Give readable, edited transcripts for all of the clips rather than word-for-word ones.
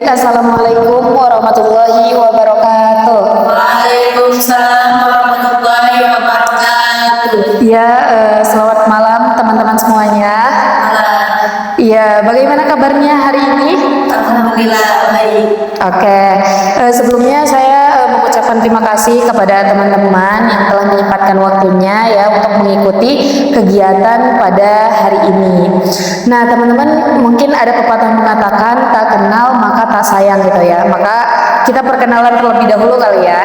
Assalamualaikum warahmatullahi wabarakatuh. Waalaikumsalam warahmatullahi wabarakatuh. Ya, selamat malam teman-teman semuanya. Ya, bagaimana kabarnya hari ini? Alhamdulillah baik. Oke, sebelumnya saya mengucapkan terima kasih kepada teman-teman yang telah menyempatkan waktunya ya untuk mengikuti kegiatan pada hari ini. Nah, teman-teman, mungkin ada pepatah mengatakan tak kenal maka tak sayang gitu ya. Maka kita perkenalan terlebih dahulu kali ya.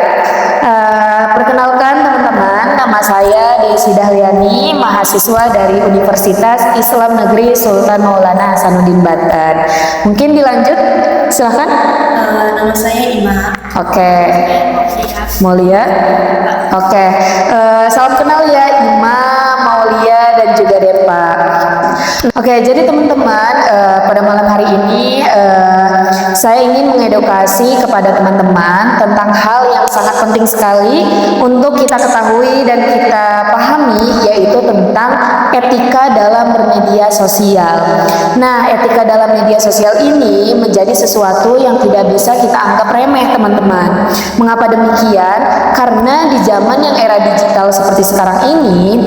Perkenalkan teman-teman, nama saya Desi Dahliani, mahasiswa dari Universitas Islam Negeri Sultan Maulana Hasanuddin Banten. Mungkin dilanjut, silahkan. Nama saya Ima. Oke. Maulia. Oke. Salam kenal ya Ima, Maulia dan juga Depa. Oke, jadi teman-teman, pada malam hari ini saya ingin mengedukasi kepada teman-teman tentang hal yang sangat penting sekali untuk kita ketahui dan kita pahami, yaitu tentang etika dalam bermedia sosial. Nah, etika dalam media sosial ini menjadi sesuatu yang tidak bisa kita anggap remeh, teman-teman. Mengapa demikian? Karena di zaman yang era digital seperti sekarang ini,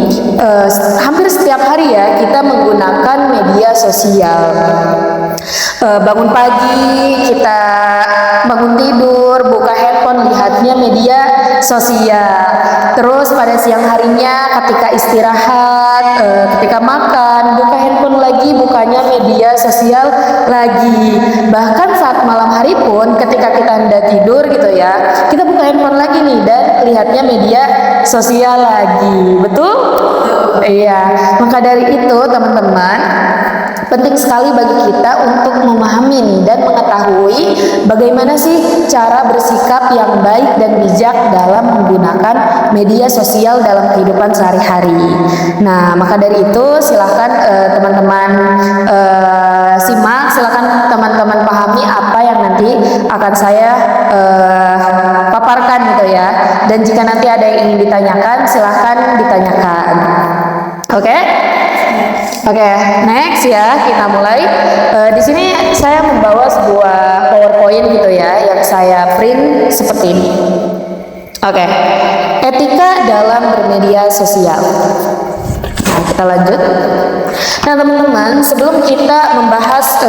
hampir setiap hari ya kita menggunakan media sosial. Bangun pagi, kita bangun tidur, buka handphone, lihatnya media sosial. Terus pada siang harinya ketika istirahat, ketika makan, buka handphone lagi, bukanya media sosial lagi. Bahkan saat malam hari pun ketika kita hendak tidur gitu ya, kita buka handphone lagi nih dan lihatnya media sosial lagi. Betul? Iya. Maka dari itu teman-teman, penting sekali bagi kita untuk memahami nih dan mengetahui bagaimana sih cara bersikap yang baik dan bijak dalam menggunakan media sosial dalam kehidupan sehari-hari. Nah, maka dari itu silahkan teman-teman simak, silahkan teman-teman pahami apa yang nanti akan saya paparkan gitu ya. Dan jika nanti ada yang ingin ditanyakan, silahkan ditanyakan. Oke? Oke, next ya, kita mulai. Di sini saya membawa sebuah PowerPoint gitu ya, yang saya print seperti ini. Oke, etika dalam bermedia sosial. Nah, kita lanjut. Nah, teman-teman, sebelum kita membahas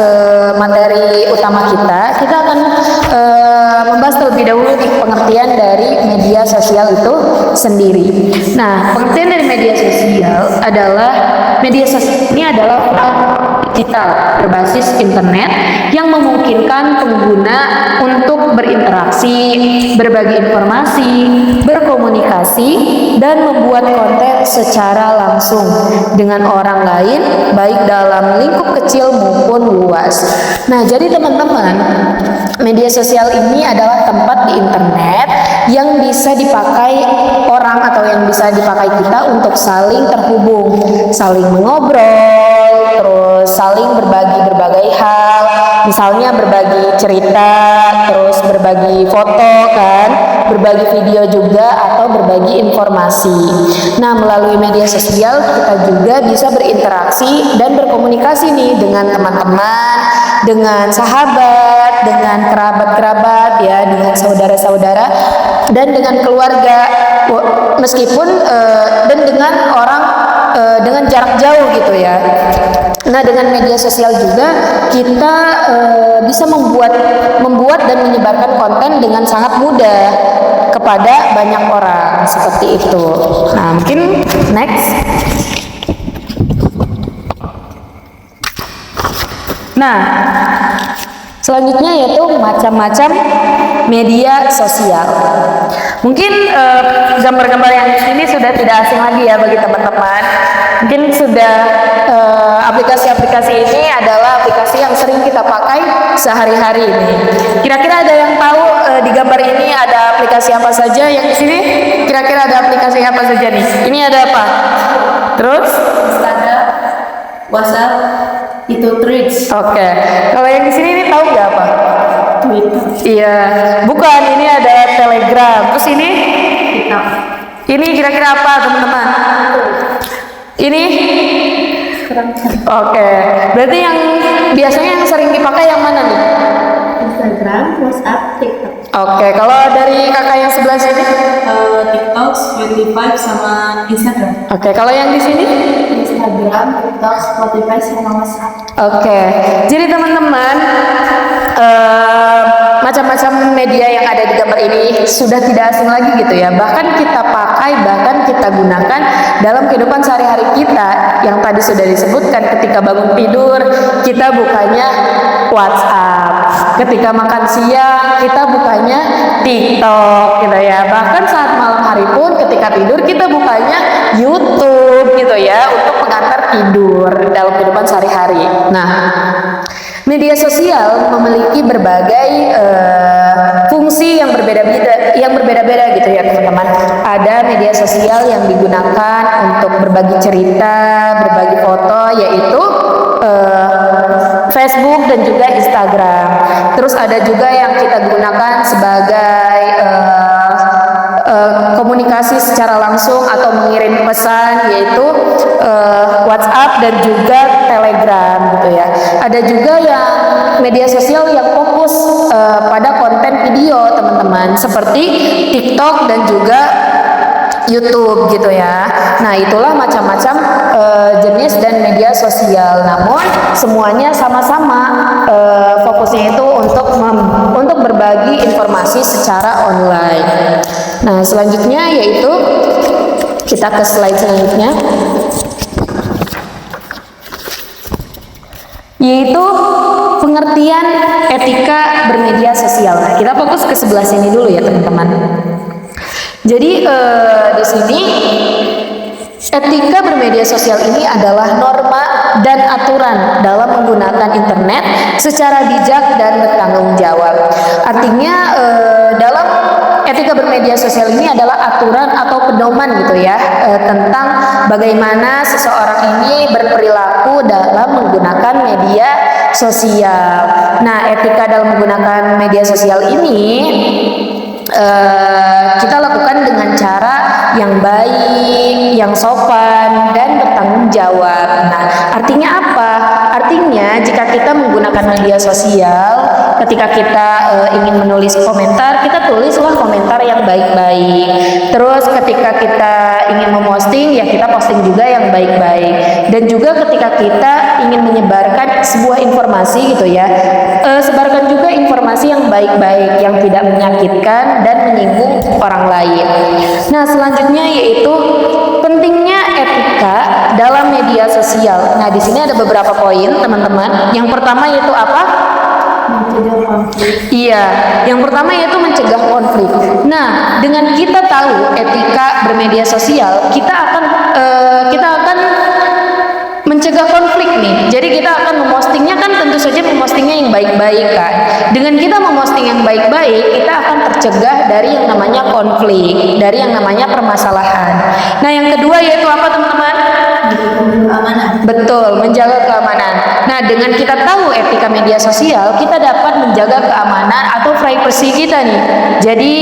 materi utama kita akan membahas terlebih dahulu nih pengertian dari media sosial itu sendiri. Nah, pengertian dari media sosial adalah media sosial ini adalah digital berbasis internet yang memungkinkan pengguna untuk berinteraksi, berbagi informasi, berkomunikasi, dan membuat konten secara langsung dengan orang lain, baik dalam lingkup kecil maupun luas. Nah, jadi teman-teman, media sosial ini adalah tempat di internet yang bisa dipakai orang atau yang bisa dipakai kita untuk saling terhubung, saling mengobrol, terus saling berbagi berbagai hal, misalnya berbagi cerita, terus berbagi foto kan, berbagi video juga, atau berbagi informasi. Nah, melalui media sosial kita juga bisa berinteraksi dan berkomunikasi nih dengan teman-teman, dengan sahabat, dengan kerabat-kerabat ya, dengan saudara-saudara, dan dengan keluarga, meskipun dan dengan orang dengan jarak jauh gitu ya. Nah, dengan media sosial juga kita bisa membuat dan menyebarkan konten dengan sangat mudah kepada banyak orang seperti itu. Nah, mungkin next. Nah, selanjutnya yaitu macam-macam media sosial. Mungkin gambar-gambar yang di sini sudah tidak asing lagi ya bagi teman-teman. Mungkin sudah aplikasi-aplikasi ini adalah aplikasi yang sering kita pakai sehari-hari ini. Kira-kira ada yang tahu di gambar ini ada aplikasi apa saja yang di sini? Kira-kira ada aplikasi apa saja nih? Ini ada apa? Terus? Instagram, WhatsApp, itu Threads. Oke. Kalau yang di sini ini tahu nggak apa? Twitter. Iya, bukan. Ini ada Telegram. Terus ini? TikTok. Ini kira-kira apa, teman-teman? Ini? Oke. Berarti yang biasanya yang sering dipakai yang mana nih? Instagram. Instagram, WhatsApp, TikTok. Oke, kalau dari kakak yang sebelah sini? TikTok, Spotify, sama Instagram. Oke, kalau yang di sini? Instagram, TikTok, Spotify, sama WhatsApp. Oke, jadi teman-teman, macam-macam media yang ada di gambar ini sudah tidak asing lagi gitu ya. Bahkan kita pakai, bahkan kita gunakan dalam kehidupan sehari-hari kita. Yang tadi sudah disebutkan, ketika bangun tidur kita bukanya WhatsApp, ketika makan siang kita bukanya TikTok gitu ya. Bahkan saat malam hari pun ketika tidur kita bukanya YouTube gitu ya, untuk pengantar tidur dalam kehidupan sehari-hari. Nah, media sosial memiliki berbagai fungsi yang berbeda-beda gitu ya teman-teman. Ada media sosial yang digunakan untuk berbagi cerita, berbagi foto, yaitu Facebook dan juga Instagram. Terus ada juga yang kita gunakan sebagai komunikasi secara langsung atau mengirim pesan, yaitu WhatsApp dan juga Telegram gitu ya. Ada juga yang media sosial yang fokus pada konten video teman-teman, seperti TikTok dan juga YouTube gitu ya. Nah, itulah macam-macam jenis dan media sosial. Namun semuanya sama-sama fokusnya itu untuk berbagi informasi secara online. Nah, selanjutnya yaitu kita ke slide selanjutnya, yaitu pengertian etika bermedia sosial. Nah, kita fokus ke sebelah sini dulu ya teman-teman. Jadi di sini etika bermedia sosial ini adalah norma dan aturan dalam menggunakan internet secara bijak dan bertanggung jawab. Artinya dalam etika bermedia sosial ini adalah aturan atau pedoman gitu ya, tentang bagaimana seseorang ini berperilaku dalam menggunakan media sosial. Nah, etika dalam menggunakan media sosial ini kita lakukan dengan cara yang baik, yang sopan, dan bertanggung jawab. Nah, artinya apa? Artinya jika kita menggunakan media sosial, ketika kita ingin menulis komentar, kita tulislah komentar yang baik-baik. Terus ketika kita ingin memposting, ya kita posting juga yang baik-baik. Dan juga ketika kita ingin menyebarkan sebuah informasi gitu ya, sebarkan juga informasi yang baik-baik, yang tidak menyakitkan dan menyinggung orang lain. Nah, selanjutnya yaitu pentingnya etika dalam media sosial. Nah, di sini ada beberapa poin, teman-teman. Yang pertama yaitu apa? Mencegah konflik. Iya, yang pertama yaitu mencegah konflik. Nah, dengan kita tahu etika bermedia sosial, kita akan mencegah konflik nih. Jadi kita akan mempostingnya kan tentu saja mempostingnya yang baik-baik kan. Dengan kita memposting yang baik-baik, kita akan tercegah dari yang namanya konflik, dari yang namanya permasalahan. Nah, yang kedua yaitu apa teman-teman? Keamanan. Betul, menjaga keamanan. Nah, dengan kita tahu etika media sosial, kita dapat menjaga keamanan atau privacy kita nih. Jadi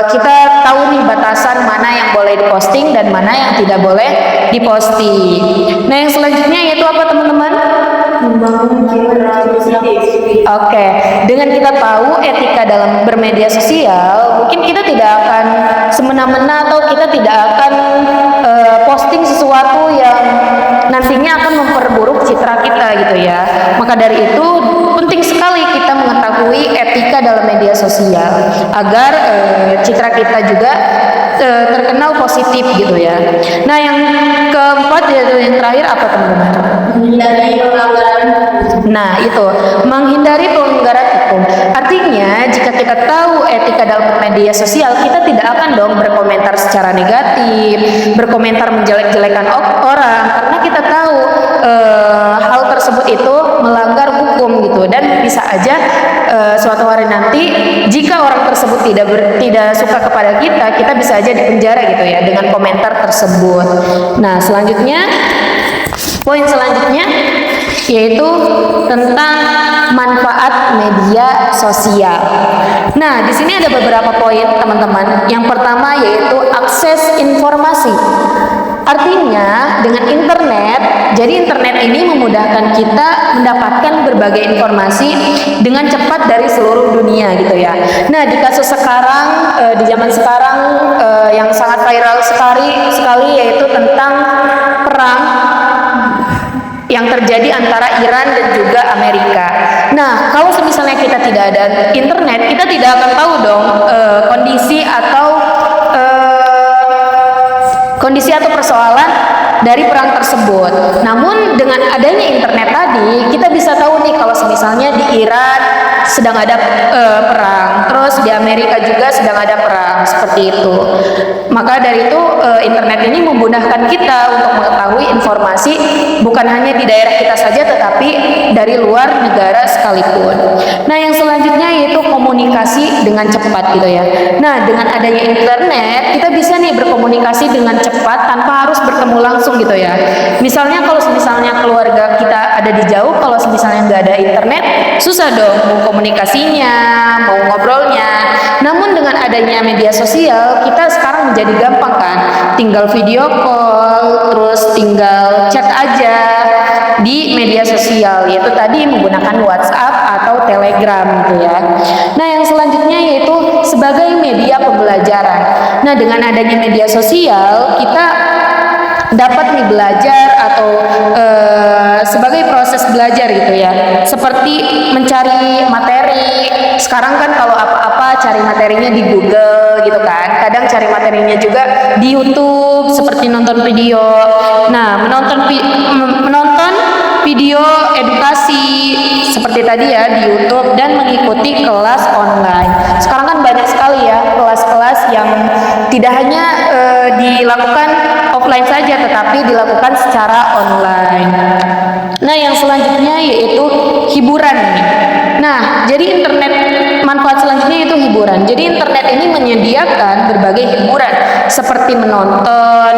kita tahu nih batasan mana yang boleh diposting dan mana yang tidak boleh diposting. Nah, yang selanjutnya yaitu apa teman-teman? Membangun citra positif. Oke, dengan kita tahu etika dalam bermedia sosial, mungkin kita tidak akan semena-mena atau kita tidak akan posting sesuatu yang nantinya akan memperburuk citra kita gitu ya. Maka dari itu penting sekali kita mengetahui etika dalam media sosial agar citra kita juga terkenal positif gitu ya. Nah, yang keempat yaitu yang terakhir apa teman-teman? Menghindari pelanggaran. Nah, itu menghindari pelanggaran hukum. Artinya jika kita tahu etika dalam media sosial, kita tidak akan dong berkomentar secara negatif, berkomentar menjelek-jelekan orang, karena kita tahu hal tersebut itu melanggar hukum gitu, dan bisa aja suatu hari nanti jika orang tersebut tidak suka kepada kita, kita bisa aja dipenjara gitu ya dengan komentar tersebut. Nah, selanjutnya poin selanjutnya yaitu tentang manfaat media sosial. Nah, di sini ada beberapa poin teman-teman. Yang pertama yaitu akses informasi. Artinya dengan internet, jadi internet ini memudahkan kita mendapatkan berbagai informasi dengan cepat dari seluruh dunia gitu ya. Nah, di kasus sekarang, di zaman sekarang yang sangat viral sekali yaitu tentang perang yang terjadi antara Iran dan juga Amerika. Nah, kalau misalnya kita tidak ada internet, kita tidak akan tahu dong kondisi atau persoalan dari perang tersebut. Namun dengan adanya internet tadi, kita bisa tahu nih kalau misalnya di Iran sedang ada perang, terus di Amerika juga sedang ada perang, seperti itu. Maka dari itu internet ini memudahkan kita untuk mengetahui informasi bukan hanya di daerah kita saja, tetapi dari luar negara sekalipun. Nah, yang selanjutnya yaitu komunikasi dengan cepat gitu ya. Nah, dengan adanya internet kita bisa nih berkomunikasi dengan cepat tanpa harus bertemu langsung gitu ya. Misalnya kalau misalnya keluarga kita ada di jauh, kalau misalnya nggak ada internet, susah dong mau komunikasinya, mau ngobrolnya. Namun dengan adanya media sosial, kita sekarang menjadi gampang kan, tinggal video call, terus tinggal chat aja di media sosial, yaitu tadi menggunakan WhatsApp atau Telegram gitu ya. Nah, yang selanjutnya yaitu sebagai media pembelajaran. Nah, dengan adanya media sosial, kita dapat nih belajar atau sebagai proses belajar gitu ya, seperti mencari materi. Sekarang kan kalau apa-apa cari materinya di Google gitu kan, kadang cari materinya juga di YouTube seperti nonton video. Nah, menonton video edukasi seperti tadi ya di YouTube dan mengikuti kelas online. Sekarang kan banyak sekali ya kelas-kelas yang tidak hanya dilakukan offline saja, tetapi dilakukan secara online. Nah, yang selanjutnya yaitu hiburan. Nah, jadi internet, manfaat selanjutnya itu hiburan. Jadi internet ini menyediakan berbagai hiburan seperti menonton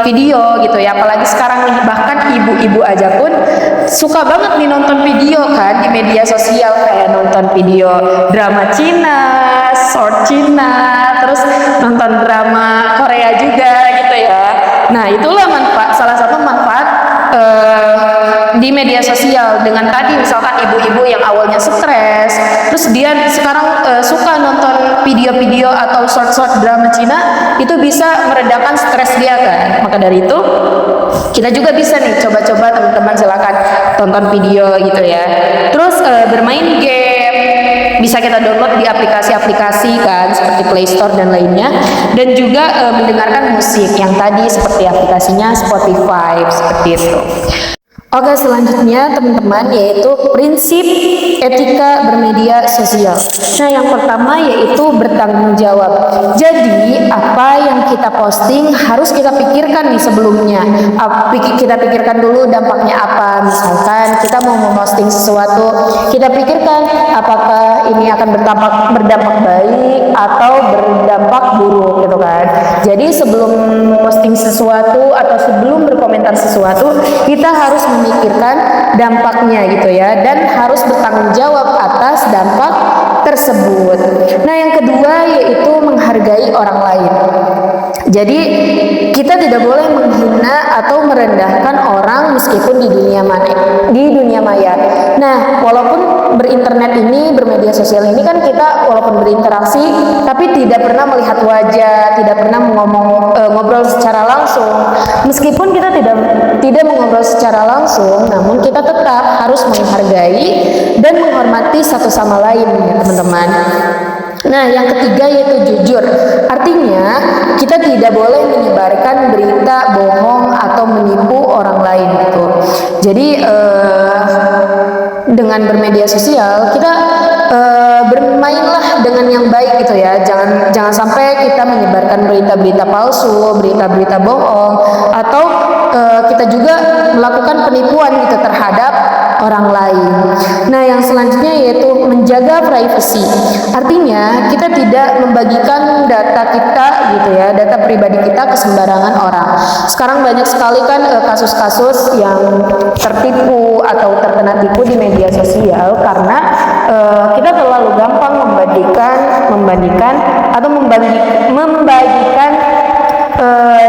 video gitu ya. Apalagi sekarang nih, bahkan ibu-ibu aja pun suka banget nih nonton video kan di media sosial, kayak nonton video drama Cina, short Cina, terus nonton drama Korea juga gitu ya. Nah, itulah salah satu manfaat di media sosial. Dengan tadi misalkan ibu-ibu yang awalnya stres, terus dia sekarang suka nonton video-video atau short drama Cina, itu bisa meredakan stres dia kan. Maka dari itu kita juga bisa nih coba-coba, teman-teman silakan tonton video gitu ya. Terus bermain game bisa kita download di aplikasi-aplikasi kan, seperti Play Store dan lainnya, dan juga mendengarkan musik yang tadi seperti aplikasinya Spotify seperti itu. Oke, selanjutnya teman-teman yaitu prinsip etika bermedia sosial. Nah, yang pertama yaitu bertanggung jawab. Jadi apa yang kita posting harus kita pikirkan nih sebelumnya. Kita pikirkan dulu dampaknya apa. Misalkan kita mau memposting sesuatu, kita pikirkan apakah ini akan berdampak baik atau berdampak buruk gitu kan. Jadi sebelum posting sesuatu atau sebelum berkomentar sesuatu, kita harus memikirkan dampaknya gitu ya, dan harus bertanggung jawab atas dampak tersebut. Nah, yang kedua yaitu menghargai orang lain. Jadi kita tidak boleh menghina atau merendahkan orang meskipun di dunia maya. Nah, walaupun berinternet ini, bermedia sosial ini kan kita walaupun berinteraksi tapi tidak pernah melihat wajah, tidak pernah ngobrol secara langsung. Meskipun kita tidak mengobrol secara langsung, namun kita tetap harus menghargai dan menghormati satu sama lain ya teman-teman. Nah, yang ketiga yaitu jujur. Artinya kita tidak boleh menyebarkan berita bohong atau menipu orang lain gitu. Jadi dengan bermedia sosial kita bermainlah dengan yang baik gitu ya. Jangan sampai kita menyebarkan berita-berita palsu, berita-berita bohong, atau kita juga melakukan penipuan gitu terhadap orang lain. Nah, yang selanjutnya yaitu menjaga privasi. Artinya kita tidak membagikan data kita gitu ya, data pribadi kita ke sembarangan orang. Sekarang banyak sekali kan kasus-kasus yang tertipu atau terkena tipu di media sosial karena kita terlalu gampang membagikan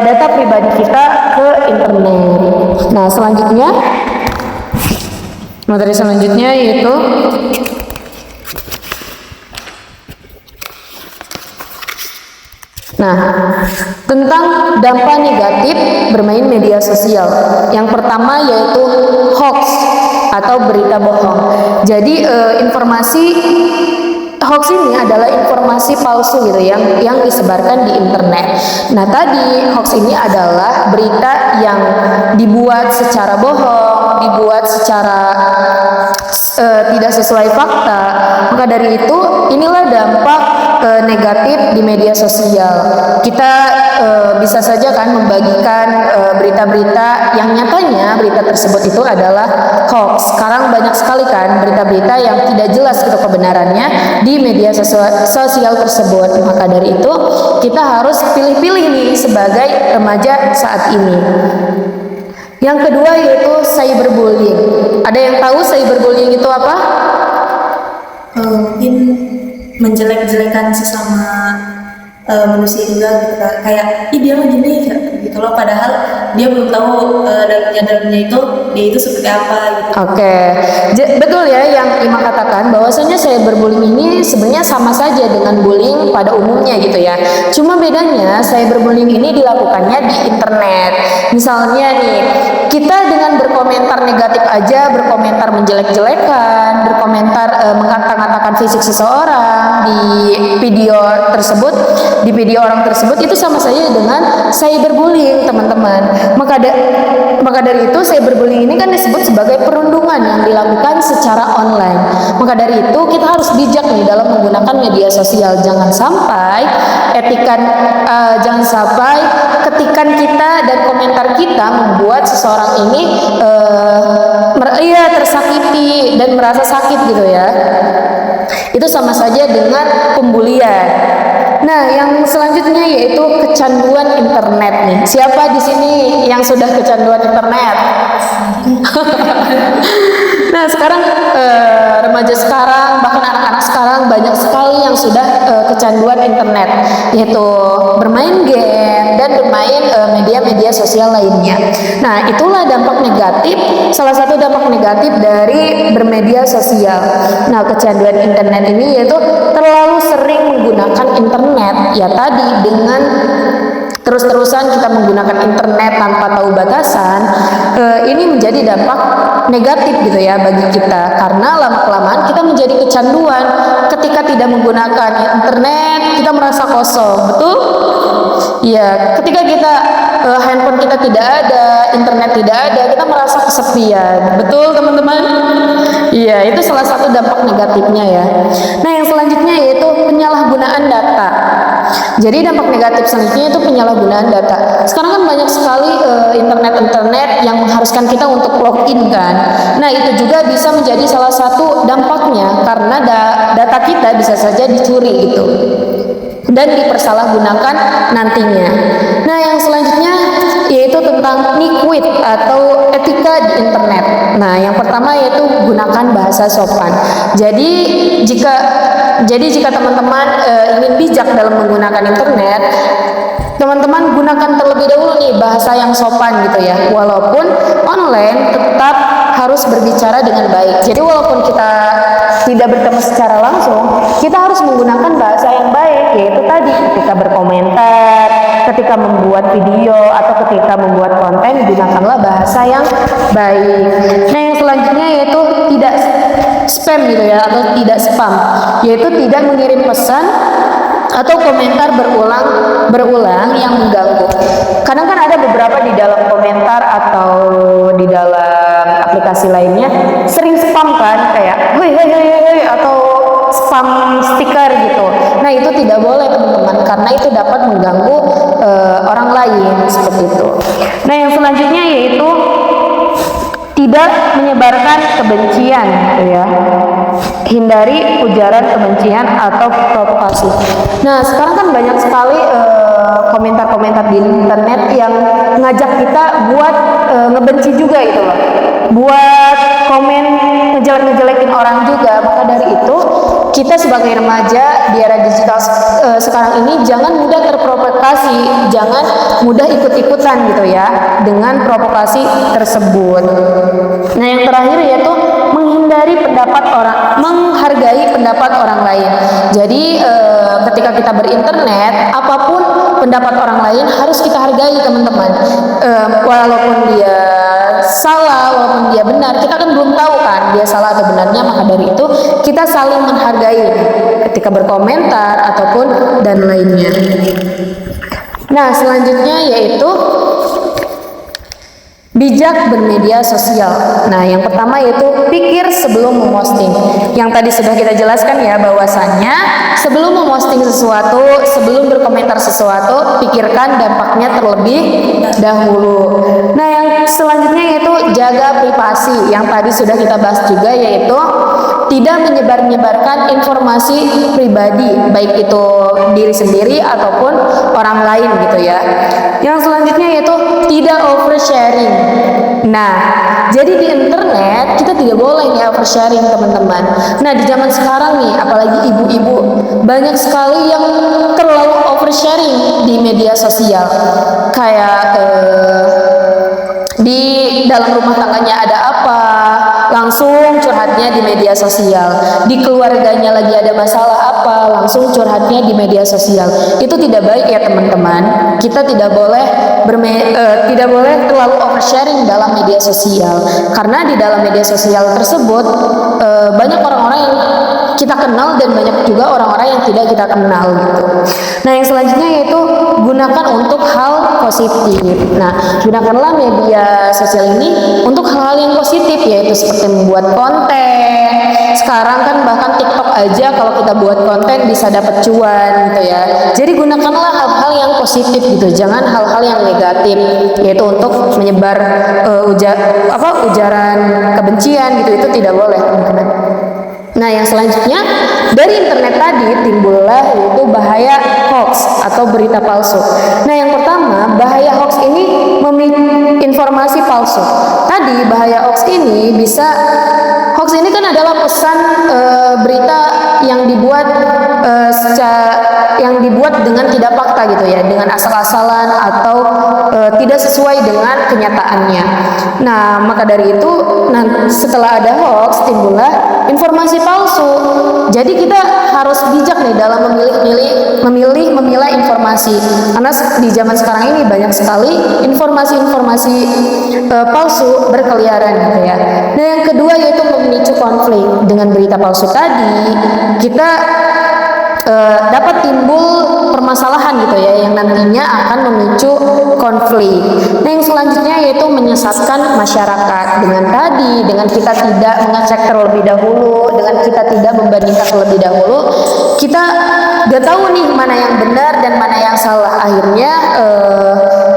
data pribadi kita ke internet. Nah, selanjutnya materi selanjutnya yaitu tentang dampak negatif bermain media sosial. Yang pertama yaitu hoax atau berita bohong. Jadi informasi hoax ini adalah informasi palsu gitu yang disebarkan di internet. Nah, tadi hoax ini adalah berita yang dibuat secara bohong, dibuat secara tidak sesuai fakta. Maka dari itu inilah dampak negatif di media sosial. Kita bisa saja kan membagikan berita-berita yang nyatanya berita tersebut itu adalah hoax. Sekarang banyak sekali kan berita-berita yang tidak jelas gitu kebenarannya di media sosial tersebut. Maka dari itu kita harus pilih-pilih nih sebagai remaja saat ini. Yang kedua yaitu cyberbullying. Ada yang tahu cyberbullying itu apa? Mungkin menjelek-jelekan sesama manusia juga gitu kan. Kayak dia mah gini gitu loh, padahal dia belum tahu dalamnya itu dia itu seperti apa gitu. Oke. Betul ya yang Ima katakan bahwasanya cyberbullying ini sebenarnya sama saja dengan bullying pada umumnya gitu ya. Cuma bedanya cyberbullying ini dilakukannya di internet. Misalnya nih, kita dengan berkomentar negatif aja, berkomentar menjelek-jelekan, berkomentar mengata-ngatakan fisik seseorang di video tersebut, di video orang tersebut, itu sama saja dengan cyberbullying, teman-teman. Maka dari itu cyberbullying ini kan disebut sebagai perundungan yang dilakukan secara online. Maka dari itu kita harus bijak nih dalam menggunakan media sosial. Jangan sampai ketikan kita dan komentar kita membuat seseorang ini tersakiti dan merasa sakit gitu ya. Itu sama saja dengan pembulian. Nah, yang selanjutnya yaitu kecanduan internet nih. Siapa di sini yang sudah kecanduan internet? Nah, sekarang remaja sekarang, bahkan anak-anak sekarang banyak sekali yang sudah kecanduan internet, yaitu bermain game dan bermain media-media sosial lainnya. Nah, itulah dampak negatif, salah satu dampak negatif dari bermedia sosial. Nah, kecanduan internet ini yaitu terlalu sering menggunakan internet, ya tadi dengan terus-terusan kita menggunakan internet tanpa tahu batasan, ini menjadi dampak negatif gitu ya bagi kita, karena lama-kelamaan kita menjadi kecanduan. Ketika tidak menggunakan internet, kita merasa kosong, betul? Iya, ketika kita handphone kita tidak ada, internet tidak ada, kita merasa kesepian, betul teman-teman? Iya, itu salah satu dampak negatifnya ya. Nah, yang selanjutnya yaitu penyalahgunaan data. Jadi dampak negatif selanjutnya itu penyalahgunaan data. Sekarang kan banyak sekali internet yang mengharuskan kita untuk login kan. Nah, itu juga bisa menjadi salah satu dampaknya, karena data kita bisa saja dicuri gitu dan dipersalahgunakan nantinya. Nah, yang selanjutnya yaitu tentang nikwit atau etika di internet. Nah, yang pertama yaitu gunakan bahasa sopan. Jadi jika teman-teman ingin bijak dalam menggunakan internet, teman-teman gunakan terlebih dahulu nih bahasa yang sopan gitu ya. Walaupun online tetap harus berbicara dengan baik. Jadi walaupun kita tidak bertemu secara langsung, kita harus menggunakan bahasa yang baik, yaitu tadi ketika berkomentar, ketika membuat video atau ketika membuat konten, gunakanlah bahasa yang baik. Nah, yang selanjutnya yaitu tidak spam gitu ya, atau tidak spam, yaitu tidak mengirim pesan atau komentar berulang yang mengganggu. Kadang kan ada beberapa di dalam komentar atau di dalam aplikasi lainnya sering spam kan, kayak hei atau spam stiker gitu. Nah, itu tidak boleh teman-teman, karena itu dapat mengganggu orang lain seperti itu. Nah, yang selanjutnya yaitu tidak menyebarkan kebencian gitu ya. Hindari ujaran kebencian atau provokasi. Nah, sekarang kan banyak sekali komentar-komentar di internet yang ngajak kita buat ngebenci juga gitu loh. Buat komen ngejelek-ngejelekin orang juga. Maka dari itu kita sebagai remaja di era digital sekarang ini jangan mudah terprovokasi, jangan mudah ikut-ikutan gitu ya dengan provokasi tersebut. Nah, yang terakhir yaitu menghargai pendapat orang lain. Jadi ketika kita berinternet, apapun pendapat orang lain harus kita hargai, teman-teman. Walaupun dia salah, walaupun dia benar, kita kan belum tahu kan dia salah atau benarnya, maka dari itu kita saling menghargai ketika berkomentar ataupun dan lainnya. Nah, selanjutnya yaitu bijak bermedia sosial. Nah, yang pertama yaitu pikir sebelum memposting. Yang tadi sudah kita jelaskan ya, bahwasannya sebelum memposting sesuatu, sebelum berkomentar sesuatu, pikirkan dampaknya terlebih dahulu. Nah, yang selanjutnya yaitu jaga privasi. Yang tadi sudah kita bahas juga, yaitu tidak menyebar-nyebarkan informasi pribadi, baik itu diri sendiri ataupun orang lain gitu ya. Yang selanjutnya yaitu tidak oversharing. Nah, jadi di internet kita tidak boleh nih oversharing, teman-teman. Nah, di zaman sekarang nih, apalagi ibu-ibu, banyak sekali yang terlalu oversharing di media sosial. Kayak di dalam rumah tangganya ada apa, langsung curhatnya di media sosial. Di keluarganya lagi ada masalah apa, langsung curhatnya di media sosial. Itu tidak baik ya, teman-teman. Kita tidak boleh terlalu oversharing dalam media sosial, karena di dalam media sosial tersebut banyak orang-orang yang kita kenal dan banyak juga orang-orang yang tidak kita kenal gitu. Nah, yang selanjutnya yaitu gunakan untuk hal positif. Nah, gunakanlah media sosial ini untuk hal-hal yang positif, yaitu seperti membuat konten. Sekarang kan bahkan TikTok aja kalau kita buat konten bisa dapat cuan gitu ya. Jadi gunakanlah hal-hal yang positif gitu, jangan hal-hal yang negatif, yaitu untuk menyebar ujaran kebencian gitu, itu tidak boleh, teman-teman. Nah, yang selanjutnya dari internet tadi timbullah yaitu bahaya hoax atau berita palsu. Nah, yang pertama, bahaya hoax ini informasi palsu. Tadi bahaya hoax ini hoax ini kan adalah pesan berita yang dibuat dengan tidak fakta gitu ya, dengan asal-asalan atau tidak sesuai dengan kenyataannya. Nah, maka dari itu setelah ada hoax timbullah informasi palsu. Jadi kita harus bijak nih dalam memilah informasi, karena di zaman sekarang ini banyak sekali informasi-informasi palsu berkeliaran gitu ya. Nah, yang kedua yaitu memicu konflik. Dengan berita palsu tadi kita dapat timbul permasalahan gitu ya, yang nantinya akan memicu konflik. Nah, yang selanjutnya yaitu menyesatkan masyarakat. Dengan kita tidak mengecek terlebih dahulu, dengan kita tidak membandingkan terlebih dahulu, kita gak tahu nih mana yang benar dan mana yang salah. Akhirnya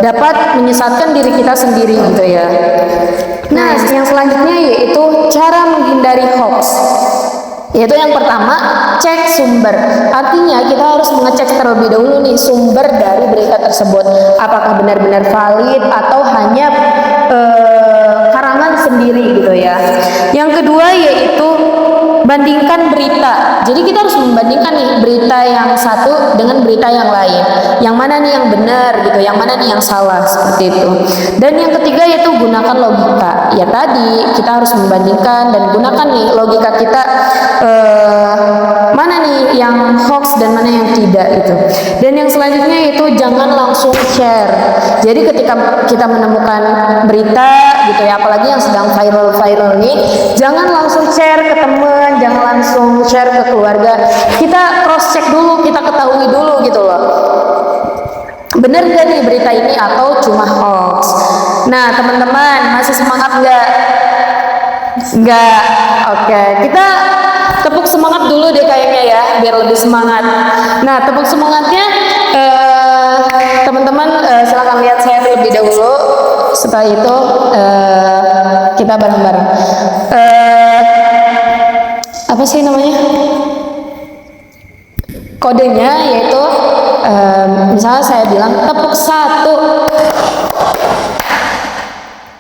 dapat menyesatkan diri kita sendiri gitu ya. Nah, yang selanjutnya yaitu cara menghindari hoax. Yaitu yang pertama, cek sumber. Artinya kita harus mengecek terlebih dahulu nih sumber dari berita tersebut, apakah benar-benar valid atau hanya karangan sendiri gitu ya. Yang kedua yaitu bandingkan berita. Jadi kita harus membandingkan nih berita yang satu dengan berita yang lain. Yang mana nih yang benar gitu, yang mana nih yang salah, seperti itu. Dan yang ketiga yaitu gunakan logika. Ya tadi kita harus membandingkan dan gunakan nih logika kita, mana nih yang hoax dan mana yang tidak gitu. Dan yang selanjutnya yaitu jangan langsung share. Jadi ketika kita menemukan berita gitu ya, apalagi yang sedang viral nih, jangan langsung share ke teman, jangan langsung share ke keluarga. Kita cross check dulu, kita ketahui dulu gitu loh, bener gak nih berita ini atau cuma hoax. Nah, teman-teman masih semangat nggak? Nggak. Oke, kita tepuk semangat dulu deh kayaknya ya, biar lebih semangat. Nah, tepuk semangatnya teman-teman silakan lihat saya terlebih dahulu. Setelah itu kita bareng-bareng. Apa sih namanya? Kodenya yaitu misalnya saya bilang tepuk satu.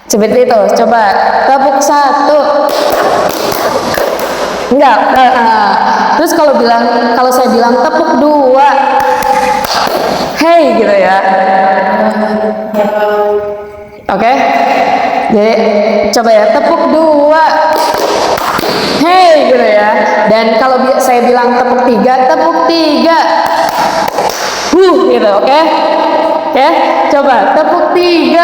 Seperti itu. Coba tepuk satu. Enggak. Terus kalau saya bilang tepuk 2, hey gitu ya. Oke. Jadi coba ya, tepuk 2, hey gitu ya. Dan kalau saya bilang tepuk 3, tepuk 3, gitu. Oke. Oke, coba tepuk 3.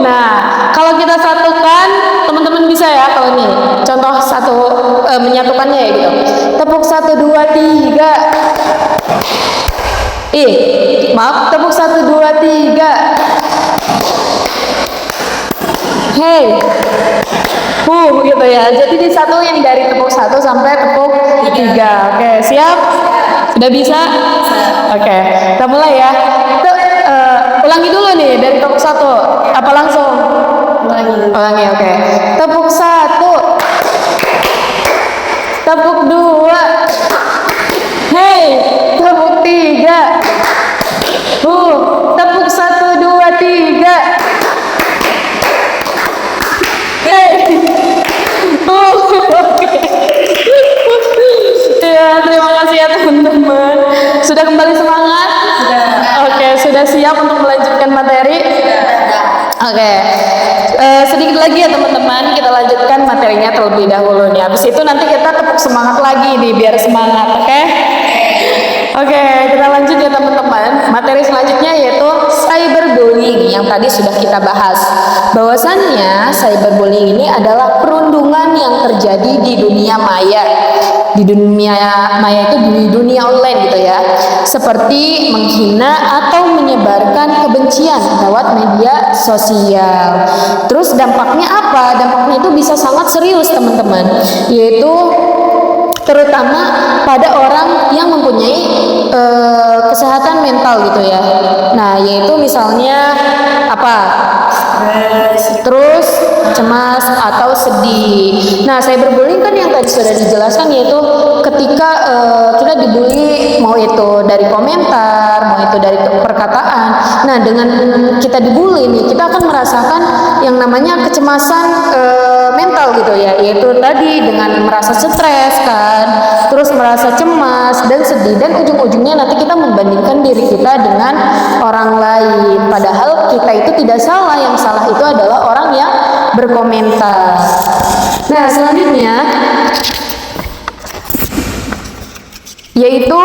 Nah, kalau kita satukan, teman-teman bisa ya kalau ini. Contoh satu menyatukannya ya gitu. Tepuk 1 2 3. Maaf, tepuk 1 2 3. Hey. Gitu ya. Jadi disatuin dari tepuk 1 sampai tepuk 3. Oke, siap? Sudah bisa? Oke, kita mulai ya. Ulangi dulu nih dari tepuk 1. Apa langsung? Ulangi, oke. Tepuk 1. Tepuk 2. Hey, tepuk 3. Tepuk 1 2 3. Hey. Ya, terima kasih ya teman-teman. Sudah kembali semangat? Sudah. Oke, sudah siap untuk melanjutkan materi? Oke. Sedikit lagi ya teman-teman, kita lanjutkan materinya terlebih dahulu nih. Habis itu nanti kita tepuk semangat lagi nih biar semangat, oke? Oke, kita lanjut ya teman-teman. Materi selanjutnya yaitu cyberbullying yang tadi sudah kita bahas. Bahwasannya cyberbullying ini adalah perundungan yang terjadi di dunia maya. Di dunia maya itu di dunia online gitu ya. Seperti menghina atau menyebarkan kebencian lewat media sosial. Terus dampaknya apa? Dampaknya itu bisa sangat serius teman-teman. Yaitu terutama pada orang yang mempunyai kesehatan mental gitu ya. Nah, yaitu misalnya apa? Terus cemas atau sedih. Nah, cyberbullying kan yang tadi sudah dijelaskan yaitu ketika kita dibully, mau itu dari komentar, mau itu dari perkataan. Nah, dengan kita dibully nih, kita akan merasakan yang namanya kecemasan mental gitu ya, yaitu tadi dengan merasa stres kan, terus merasa cemas dan sedih, dan ujung-ujungnya nanti kita membandingkan diri kita dengan orang lain, padahal kita itu tidak salah, yang salah itu adalah orang yang berkomentar. Nah, selanjutnya yaitu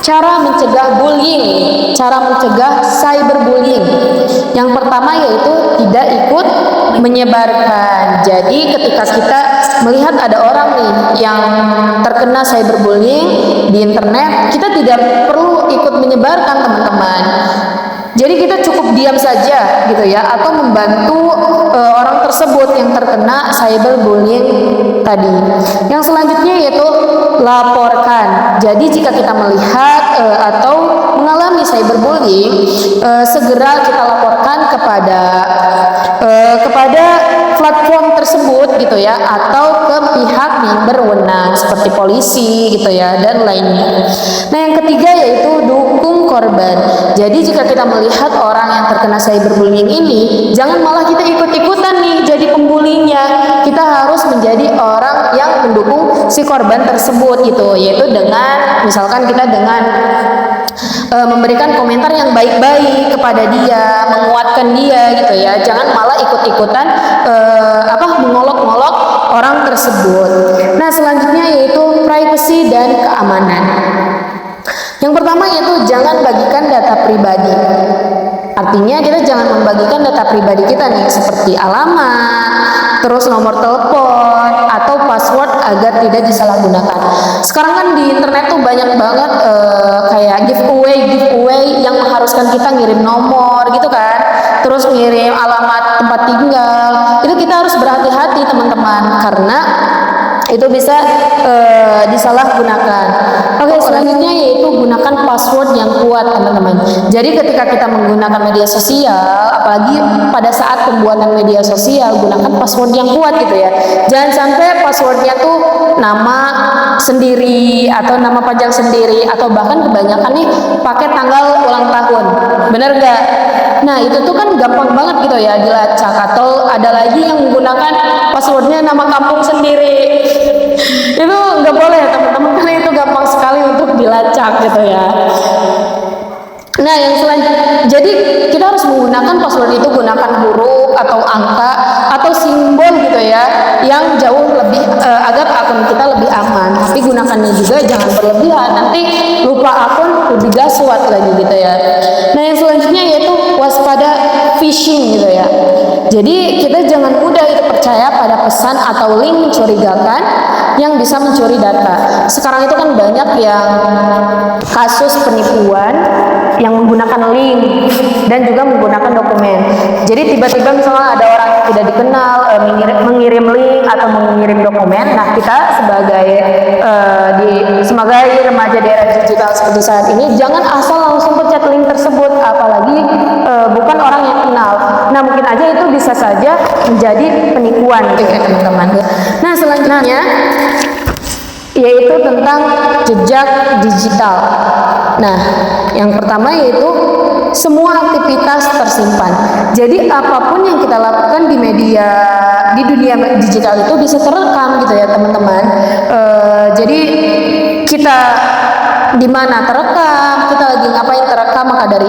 cara mencegah bullying, cara mencegah cyberbullying. Yang pertama yaitu tidak ikut menyebarkan. Jadi ketika kita melihat ada orang nih yang terkena cyberbullying di internet, kita tidak perlu ikut menyebarkan teman-teman. Jadi kita cukup diam saja gitu ya, atau membantu orang tersebut yang terkena cyberbullying tadi. Yang selanjutnya yaitu laporkan. Jadi jika kita melihat atau mengalami cyberbullying, segera kita laporkan kepada platform tersebut gitu ya, atau ke pihak yang berwenang seperti polisi gitu ya, dan lainnya. Nah, yang ketiga yaitu dukung korban. Jadi jika kita melihat orang yang terkena cyberbullying ini, jangan malah kita ikut-ikutan nih jadi pembulinya. Kita harus menjadi orang yang mendukung si korban tersebut gitu, yaitu dengan misalkan kita dengan memberikan komentar yang baik-baik kepada dia, menguatkan dia gitu ya. Jangan malah ikut-ikutan mengolok-olok orang tersebut. Nah, selanjutnya yaitu privacy dan keamanan. Yang pertama yaitu jangan bagikan data pribadi. Artinya kita jangan membagikan data pribadi kita nih, seperti alamat, terus nomor telepon atau password agar tidak disalahgunakan. Sekarang kan di internet tuh banyak banget kayak giveaway yang mengharuskan kita ngirim nomor gitu kan, terus ngirim alamat tempat tinggal. Itu kita harus berhati-hati teman-teman, karena itu bisa disalahgunakan. Oke, selanjutnya yaitu gunakan password yang kuat teman-teman. Jadi ketika kita menggunakan media sosial, apalagi pada saat pembuatan media sosial, gunakan password yang kuat gitu ya. Jangan sampai passwordnya tuh nama sendiri atau nama panjang sendiri, atau bahkan kebanyakan nih pakai tanggal ulang tahun. Bener gak? Nah, itu tuh kan gampang banget gitu ya dilacak. Atau ada lagi yang menggunakan passwordnya nama kampung sendiri. gitu ya. Nah, yang selanjutnya, jadi kita harus menggunakan password itu gunakan huruf atau angka atau simbol gitu ya, yang jauh lebih agar akun kita lebih aman. Tapi gunakannya juga jangan berlebihan, nanti lupa akun lebih gaswat lagi gitu ya. Nah, yang selanjutnya yaitu waspada phishing gitu ya. Jadi kita jangan mudah itu percaya pada pesan atau link mencurigakan yang bisa mencuri data. Sekarang itu kan banyak yang kasus penipuan yang menggunakan link dan juga menggunakan dokumen. Jadi tiba-tiba misalnya ada orang yang tidak dikenal mengirim link atau mengirim dokumen. Nah, kita sebagai remaja di era digital seperti saat ini, jangan asal langsung pencet link tersebut, apalagi bukan orang yang kenal. Nah, mungkin aja itu bisa saja menjadi penipuan gitu ya teman-teman. Nah, selanjutnya yaitu tentang jejak digital. Nah, yang pertama yaitu semua aktivitas tersimpan. Jadi apapun yang kita lakukan di dunia digital itu bisa terekam gitu ya teman-teman. Jadi kita di mana terekam, kita lagi ngapain terekam, maka dari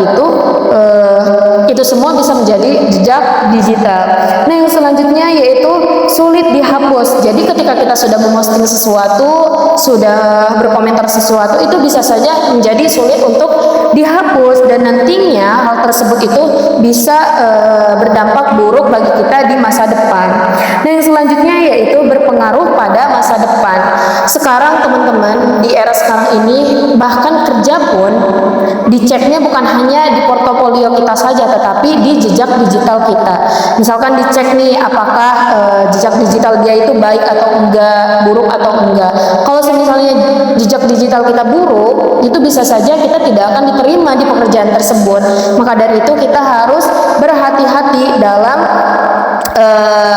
itu semua bisa menjadi jejak digital. Nah, yang selanjutnya yaitu sulit dihapus. Jadi ketika kita sudah memposting sesuatu, sudah berkomentar sesuatu, itu bisa saja menjadi sulit untuk dihapus dan nantinya hal tersebut itu bisa berdampak buruk bagi kita di masa depan. Nah, yang selanjutnya yaitu berpengaruh pada masa depan. Sekarang teman-teman, di era sekarang ini bahkan kerja pun diceknya bukan hanya di portofolio kita saja, tetapi di jejak digital kita. Misalkan dicek nih apakah jejak digital dia itu baik atau enggak, buruk atau enggak. Kalau misalnya jejak digital kita buruk, itu bisa saja kita tidak akan diterima di pekerjaan tersebut. Maka dari itu kita harus berhati-hati dalam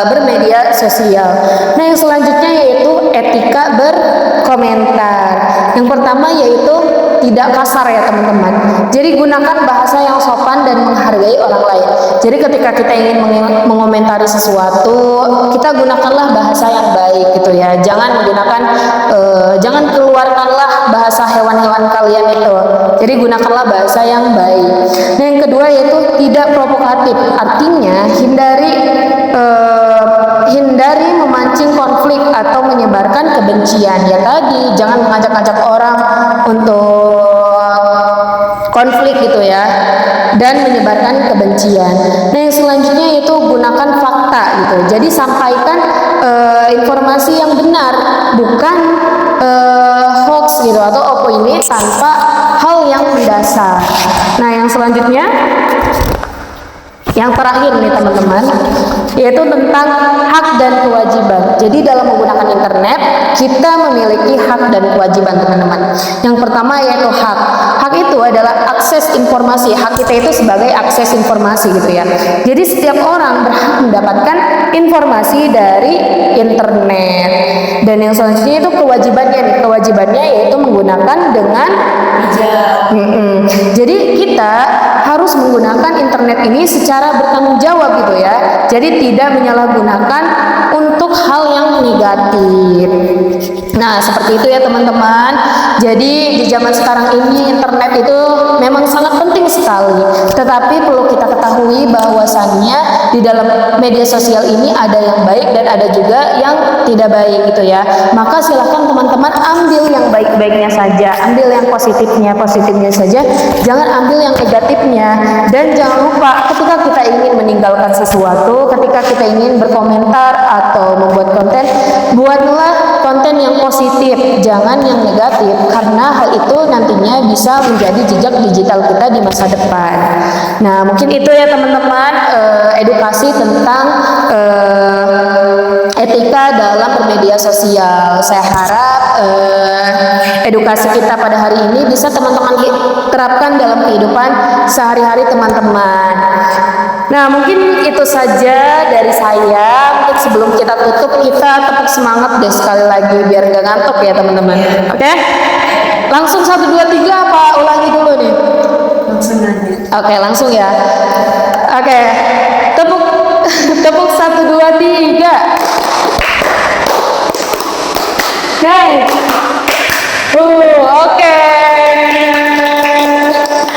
bermedia sosial. Nah, yang selanjutnya yaitu etika berkomentar. Yang pertama yaitu tidak kasar ya teman-teman. Jadi gunakan bahasa yang sopan dan menghargai orang lain. Jadi ketika kita ingin mengomentari sesuatu, kita gunakanlah bahasa yang baik gitu ya. Jangan keluarkanlah bahasa hewan-hewan kalian itu. Jadi gunakanlah bahasa yang baik. Nah, yang kedua yaitu tidak provokatif. Artinya hindari memancing konflik atau menyebarkan kebencian. Ya tadi, jangan mengajak-ajak orang untuk konflik gitu ya, dan menyebarkan kebencian. Nah, yang selanjutnya yaitu gunakan fakta gitu. Jadi sampaikan informasi yang benar, bukan hoax gitu atau opini tanpa hal yang mendasar. Nah, yang selanjutnya, yang terakhir nih teman-teman, yaitu tentang hak dan kewajiban. Jadi dalam menggunakan internet, kita memiliki hak dan kewajiban teman-teman. Yang pertama yaitu hak. Hak itu adalah akses informasi. Hak kita itu sebagai akses informasi gitu ya. Jadi setiap orang berhak mendapatkan informasi dari internet. Dan yang selanjutnya itu kewajibannya nih. Kewajibannya yaitu menggunakan dengan bijak. Jadi kita harus menggunakan internet ini secara bertanggung jawab gitu ya. Jadi tidak menyalahgunakan untuk hal yang negatif. Nah, seperti itu ya teman-teman. Jadi di zaman sekarang ini internet itu memang sangat penting sekali. Tetapi perlu kita ketahui bahwasannya di dalam media sosial ini ada yang baik dan ada juga yang tidak baik gitu ya. Maka silahkan teman-teman ambil yang baik-baiknya saja, ambil yang positifnya saja, jangan ambil yang negatifnya. Dan jangan lupa ketika kita ingin meninggalkan sesuatu, ketika kita ingin berkomentar atau membuat konten, buatlah konten yang positif, jangan yang negatif, karena hal itu nantinya bisa menjadi jejak digital kita di masa depan. Nah, mungkin itu ya teman-teman, edukasi tentang etika dalam bermedia sosial. Saya harap edukasi kita pada hari ini bisa teman-teman terapkan dalam kehidupan sehari-hari teman-teman. Nah, mungkin itu saja dari saya. Mungkin sebelum kita tutup, kita tepuk semangat deh sekali lagi biar nggak ngantuk ya teman-teman. Oke? Langsung 1, 2, 3 apa ulangi dulu nih? Langsung aja. Oke, langsung ya. Oke. Tepuk 1, 2, 3. Oke.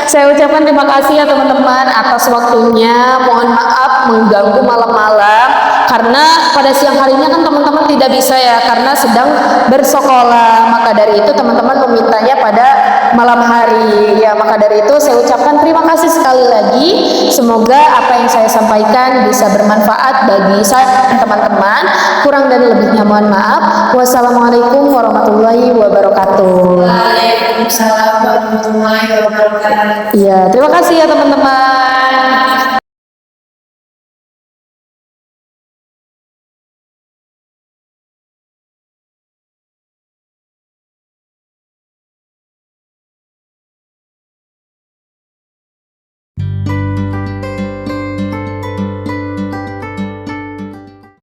Saya ucapkan terima kasih ya teman-teman atas waktunya. Mohon maaf mengganggu malam-malam karena pada siang harinya kan teman-teman tidak bisa ya karena sedang bersekolah. Maka dari itu teman-teman memintanya pada malam hari. Ya, maka dari itu saya ucapkan terima kasih sekali lagi. Semoga apa yang saya sampaikan bisa bermanfaat bagi saya dan teman-teman. Kurang dan lebihnya mohon maaf. Wassalamualaikum warahmatullahi wabarakatuh. Waalaikumsalam warahmatullahi wabarakatuh. Iya, terima kasih ya teman-teman.